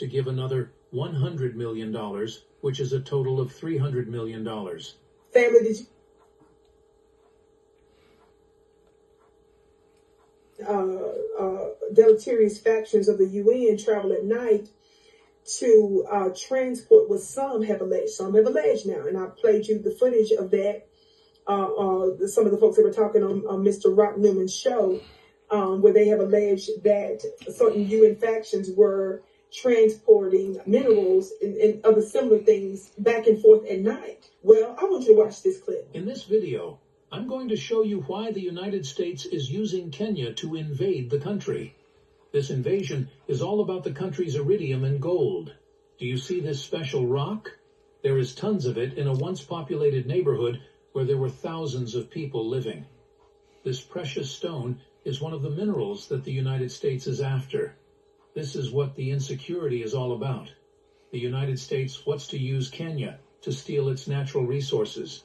to give another $100 million, which is a total of $300 million. Family, did you? Deleterious factions of the UN travel at night to transport what some have alleged. Some have alleged now, and I played you the footage of that. Some of the folks that were talking on Mr. Rock Newman's show, where they have alleged that certain UN factions were transporting minerals and other similar things back and forth at night. Well, I want you to watch this clip. In this video, I'm going to show you why the United States is using Kenya to invade the country. This invasion is all about the country's iridium and gold. Do you see this special rock? There is tons of it in a once populated neighborhood where there were thousands of people living. This precious stone is one of the minerals that the United States is after. This is what the insecurity is all about. The United States wants to use Kenya to steal its natural resources.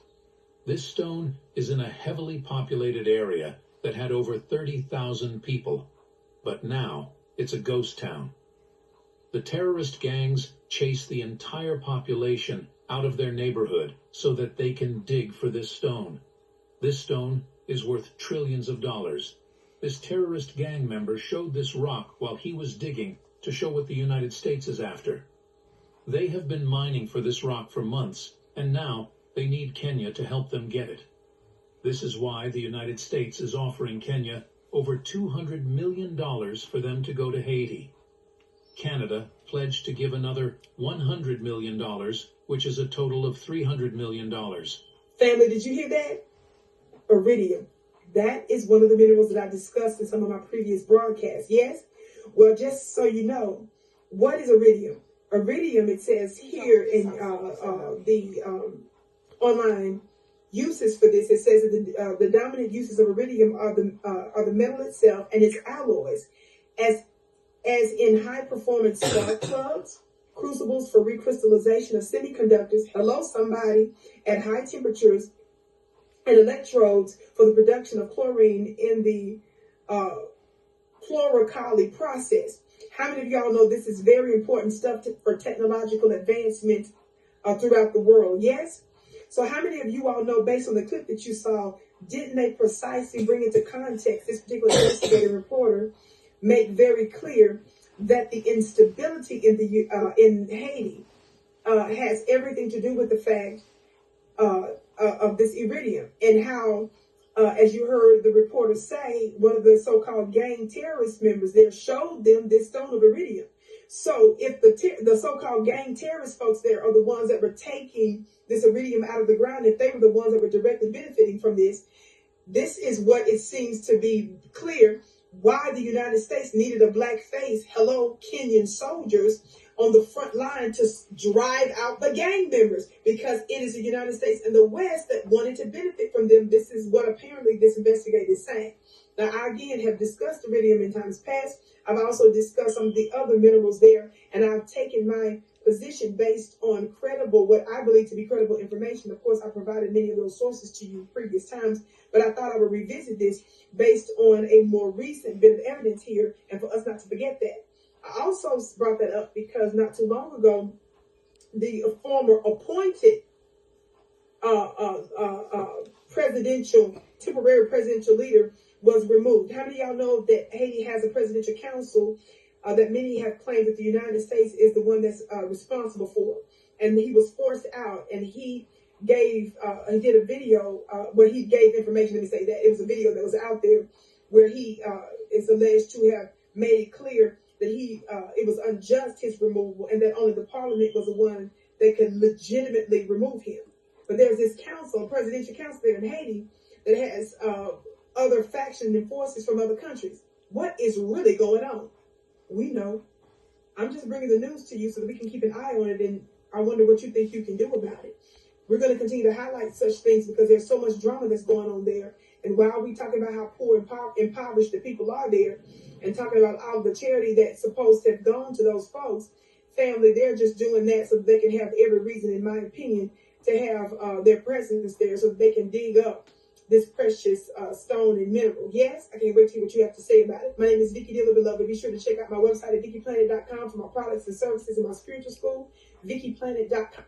This stone is in a heavily populated area that had over 30,000 people. But now it's a ghost town. The terrorist gangs chase the entire population out of their neighborhood so that they can dig for this stone. This stone is worth trillions of dollars. This terrorist gang member showed this rock while he was digging to show what the United States is after. They have been mining for this rock for months, and now they need Kenya to help them get it. This is why the United States is offering Kenya over $200 million for them to go to Haiti. Canada pledged to give another $100 million, which is a total of $300 million. Family, did you hear that? Iridium. That is one of the minerals that I discussed in some of my previous broadcasts. Yes? Well, just so you know, what is iridium? Iridium, it says here in the online uses for this, it says that the dominant uses of iridium are the metal itself and its alloys, as in high performance spark plugs, crucibles for recrystallization of semiconductors, hello somebody, at high temperatures, and electrodes for the production of chlorine in the chloralkali process. How many of y'all know this is very important stuff for technological advancement throughout the world? Yes? So how many of you all know, based on the clip that you saw, didn't they precisely bring into context, this particular investigative reporter make very clear that the instability in Haiti has everything to do with the fact of this iridium, and how, as you heard the reporter say, one of the so-called gang terrorist members there showed them this stone of iridium. So if the so-called gang terrorist folks there are the ones that were taking this iridium out of the ground, if they were the ones that were directly benefiting from this, this is what it seems to be clear why the United States needed a black face, hello, Kenyan soldiers on the front line to drive out the gang members, because it is the United States and the West that wanted to benefit from them. This is what apparently this investigator is saying. Now, I again have discussed iridium in times past. I've also discussed some of the other minerals there, and I've taken my position based on credible, what I believe to be credible information. Of course, I provided many of those sources to you previous times, but I thought I would revisit this based on a more recent bit of evidence here, and for us not to forget that. I also brought that up because not too long ago, the former appointed temporary presidential leader was removed. How many of y'all know that Haiti has a presidential council that many have claimed that the United States is the one that's responsible for? And he was forced out, and he did a video where he gave information. Let me say that it was a video that was out there where he is alleged to have made it clear that it was unjust, his removal, and that only the parliament was the one that could legitimately remove him. But there's this council, presidential council there in Haiti, that has other factions and forces from other countries. What is really going on? We know. I'm just bringing the news to you so that we can keep an eye on it, and I wonder what you think you can do about it. We're going to continue to highlight such things because there's so much drama that's going on there. And while we talking about how poor and impoverished the people are there, and talking about all the charity that's supposed to have gone to those folks, family, they're just doing that so that they can have every reason, in my opinion, to have their presence there so that they can dig up this precious stone and mineral. Yes, I can't wait to hear what you have to say about it. My name is Vicki Diller, beloved. Be sure to check out my website at VickiPlanet.com for my products and services in my spiritual school, VickiPlanet.com.